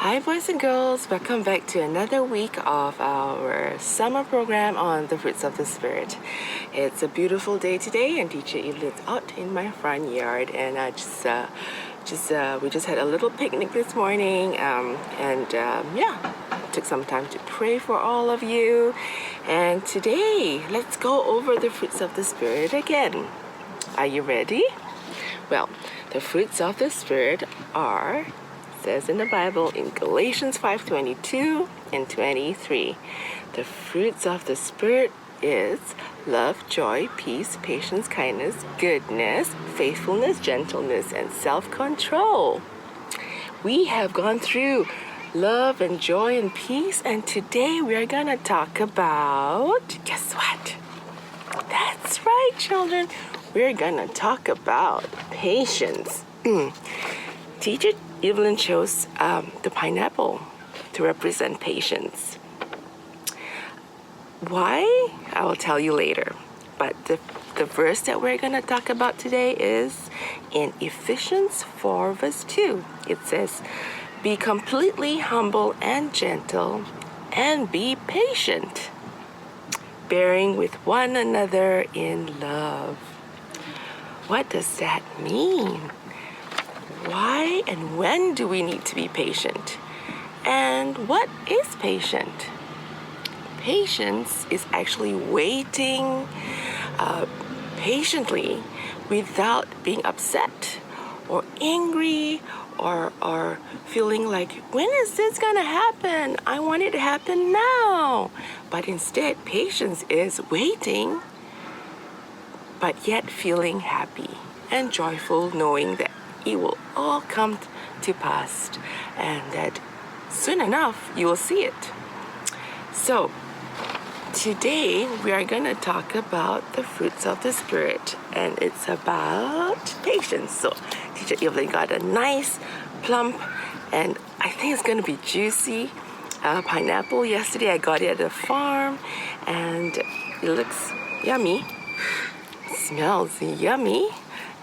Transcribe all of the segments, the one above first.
Hi boys and girls, welcome back to another week of our summer program on the fruits of the Spirit. It's a beautiful day today and Teacher Evelyn's out in my front yard and we just had a little picnic this morning took some time to pray for all of you. And today, let's go over the fruits of the Spirit again. Are you ready? Well, the fruits of the Spirit are, says in the Bible in Galatians 5:22 and 23. The fruits of the Spirit is love, joy, peace, patience, kindness, goodness, faithfulness, gentleness, and self-control. We have gone through love and joy and peace, and today we are going to talk about, guess what? That's right, children. We're going to talk about patience. Teacher Evelyn chose the pineapple to represent patience. Why? I will tell you later. But the verse that we're going to talk about today is in Ephesians 4 verse 2. It says, "Be completely humble and gentle and be patient, bearing with one another in love." What does that mean? Why and when do we need to be patient? And what is patient? Patience is actually waiting patiently without being upset or angry or feeling like, when is this gonna happen? I want it to happen now. But instead, patience is waiting, but yet feeling happy and joyful, knowing that it will all come to pass and that soon enough you will see it. So today we are going to talk about the fruits of the Spirit, and it's about patience. So Teacher Evelyn got a nice plump and I think it's going to be juicy pineapple. Yesterday I got it at the farm and it looks yummy. It smells yummy,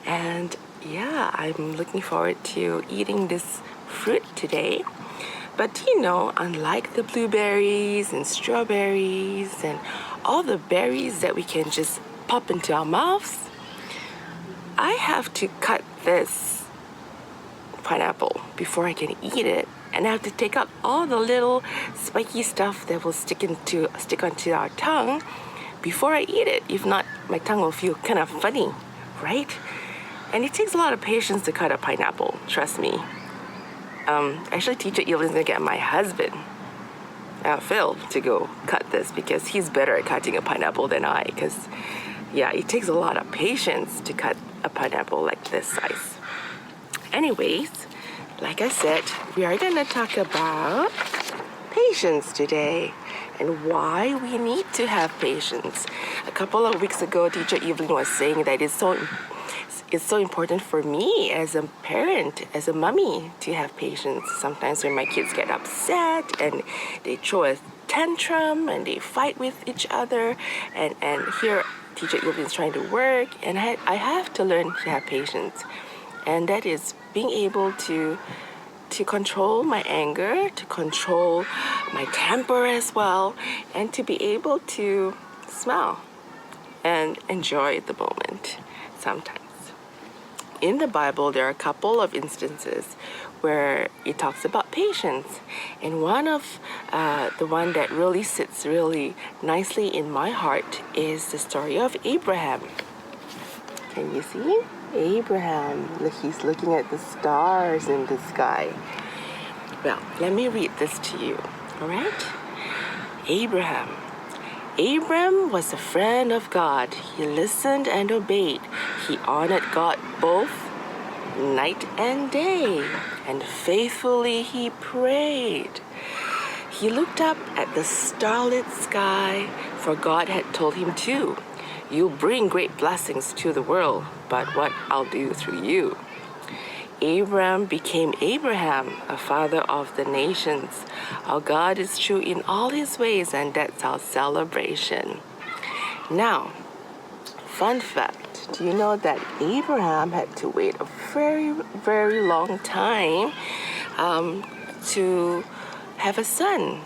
and yeah, I'm looking forward to eating this fruit today. But unlike the blueberries and strawberries and all the berries that we can just pop into our mouths, I have to cut this pineapple before I can eat it. And I have to take out all the little spiky stuff that will stick onto our tongue before I eat it. If not, my tongue will feel kind of funny, right? And it takes a lot of patience to cut a pineapple, trust me. Actually, Teacher Evelyn's going to get my husband, Phil, to go cut this because he's better at cutting a pineapple than I. Because, it takes a lot of patience to cut a pineapple like this size. Anyways, like I said, we are going to talk about patience today and why we need to have patience. A couple of weeks ago, Teacher Evelyn was saying that it's so important for me as a parent, as a mommy, to have patience. Sometimes when my kids get upset and they throw a tantrum and they fight with each other, and here Teacher Evelyn is trying to work, and I have to learn to have patience. And that is being able to control my anger, to control my temper as well, and to be able to smile and enjoy the moment sometimes. In the Bible, there are a couple of instances where it talks about patience. And one of the one that really sits really nicely in my heart is the story of Abraham. Can you see? Abraham, he's looking at the stars in the sky. Well, let me read this to you, all right? Abram was a friend of God. He listened and obeyed. He honored God both night and day, and faithfully he prayed. He looked up at the starlit sky, for God had told him to. "You'll bring great blessings to the world, but what I'll do through you." Abram became Abraham, a father of the nations. Our God is true in all his ways, and that's our celebration. Now, fun fact, do you know that Abraham had to wait a very, very long time to have a son.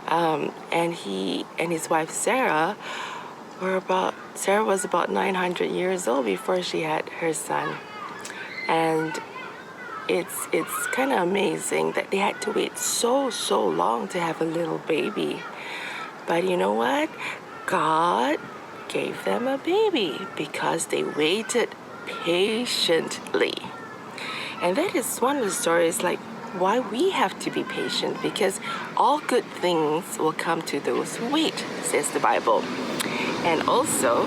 And he and his wife Sarah was about 900 years old before she had her son. And it's kind of amazing that they had to wait so long to have a little baby. But you know what? God gave them a baby because they waited patiently. And that is one of the stories like why we have to be patient, because all good things will come to those who wait, says the Bible. And also,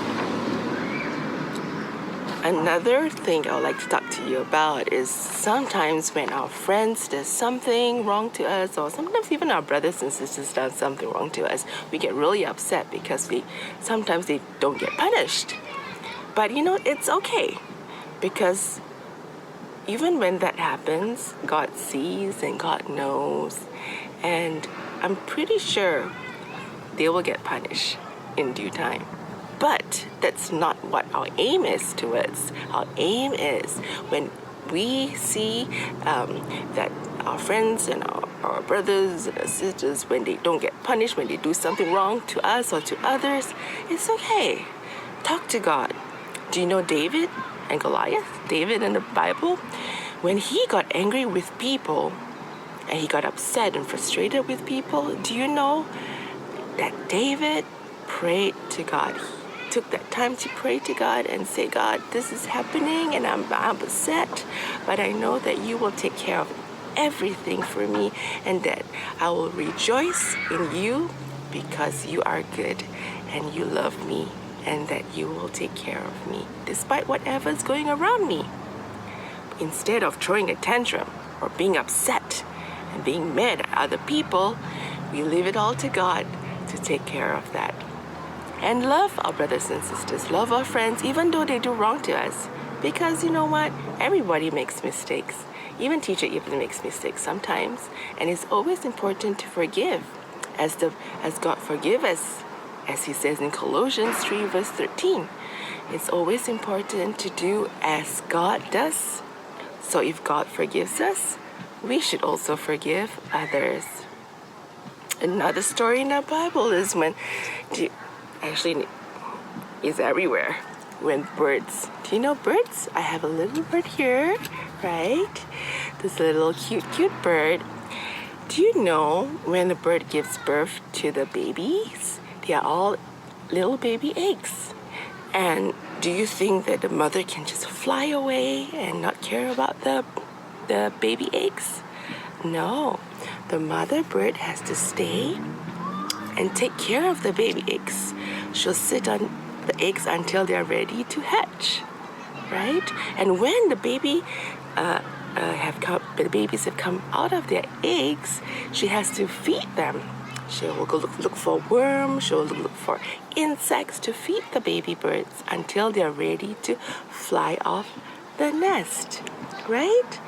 another thing I would like to talk to you about is sometimes when our friends do something wrong to us, or sometimes even our brothers and sisters do something wrong to us, we get really upset because sometimes they don't get punished. But it's okay, because even when that happens, God sees and God knows, and I'm pretty sure they will get punished in due time. But that's not what our aim is towards. Our aim is when we see that our friends and our brothers and our sisters, when they don't get punished, when they do something wrong to us or to others, it's okay. Talk to God. Do you know David and Goliath? David in the Bible, when he got angry with people and he got upset and frustrated with people, do you know that David prayed to God? He took that time to pray to God and say, God, this is happening and I'm upset, but I know that you will take care of everything for me, and that I will rejoice in you because you are good and you love me, and that you will take care of me despite whatever's going around me. Instead of throwing a tantrum or being upset and being mad at other people, we leave it all to God to take care of that. And love our brothers and sisters, love our friends, even though they do wrong to us. Because you know what? Everybody makes mistakes. Even teacher even makes mistakes sometimes. And it's always important to forgive as God forgive us. As he says in Colossians 3 verse 13, it's always important to do as God does. So if God forgives us, we should also forgive others. Another story in the Bible is when, actually it's everywhere, when birds, do you know birds? I have a little bird here, right? This little cute bird. Do you know when the bird gives birth to the babies? They are all little baby eggs. And do you think that the mother can just fly away and not care about the baby eggs? No. The mother bird has to stay and take care of the baby eggs. She'll sit on the eggs until they're ready to hatch, right? And when the babies have come out of their eggs, she has to feed them. She will go look for worms, she will look for insects to feed the baby birds until they're ready to fly off the nest, right?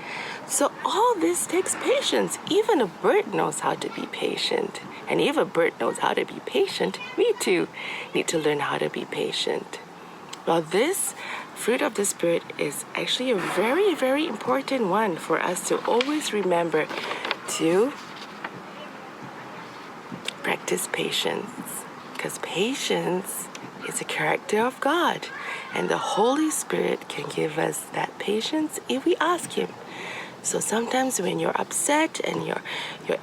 So all this takes patience. Even a bird knows how to be patient. And if a bird knows how to be patient, we too need to learn how to be patient. Well, this fruit of the Spirit is actually a very, very important one for us to always remember to practice patience, because patience is a character of God, and the Holy Spirit can give us that patience if we ask Him. So sometimes when you're upset and you're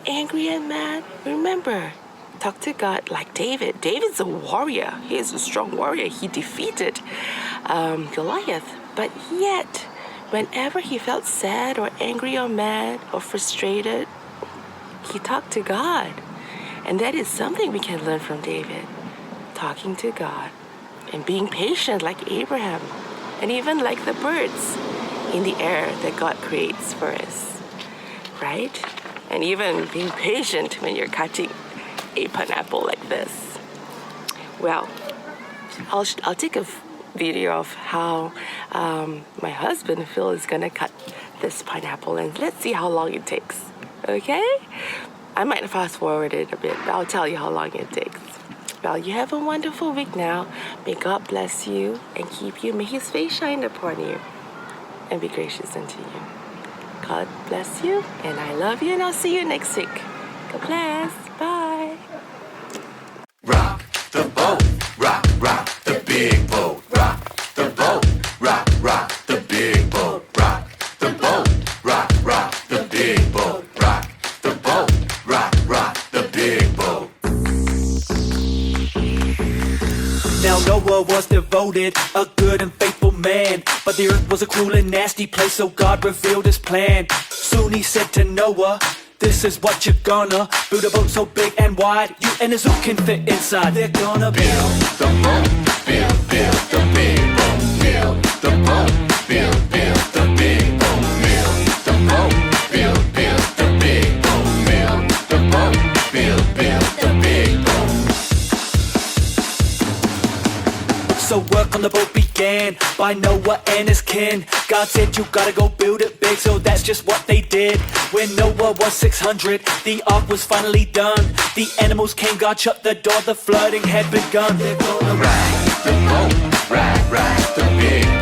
angry and mad, remember, talk to God like David. David's a warrior. He is a strong warrior. He defeated Goliath, but yet whenever he felt sad or angry or mad or frustrated, he talked to God. And that is something we can learn from David, talking to God and being patient like Abraham, and even like the birds in the air that God creates for us, right? And even being patient when you're cutting a pineapple like this. Well, I'll take a video of how my husband Phil is gonna cut this pineapple, and let's see how long it takes, okay? I might fast forward it a bit, but I'll tell you how long it takes. Well, you have a wonderful week now. May God bless you and keep you. May His face shine upon you and be gracious unto you. God bless you, and I love you, and I'll see you next week. God bless. Bye. Rock the boat, rock, rock the big boat, rock the boat, rock, rock the big boat, rock the boat, rock, rock the big boat, rock the boat, rock, rock the big boat. Now Noah was devoted, a good and faithful man, but the earth was a cruel and nasty place, so God revealed his plan. Soon he said to Noah, this is what you're gonna build a boat so big and wide, you and his zoo can fit inside. They're gonna Build the boat, build the big boat, build the boat, build the big boat, build the boat, build the big boat, build the boat, build the big boat. So work on the boat began by Noah and his kin. God said you gotta go build it big, so that's just what they did. When Noah was 600, the ark was finally done. The animals came, God shut the door, the flooding had begun. They're gonna Ride the boat, ride the big boat.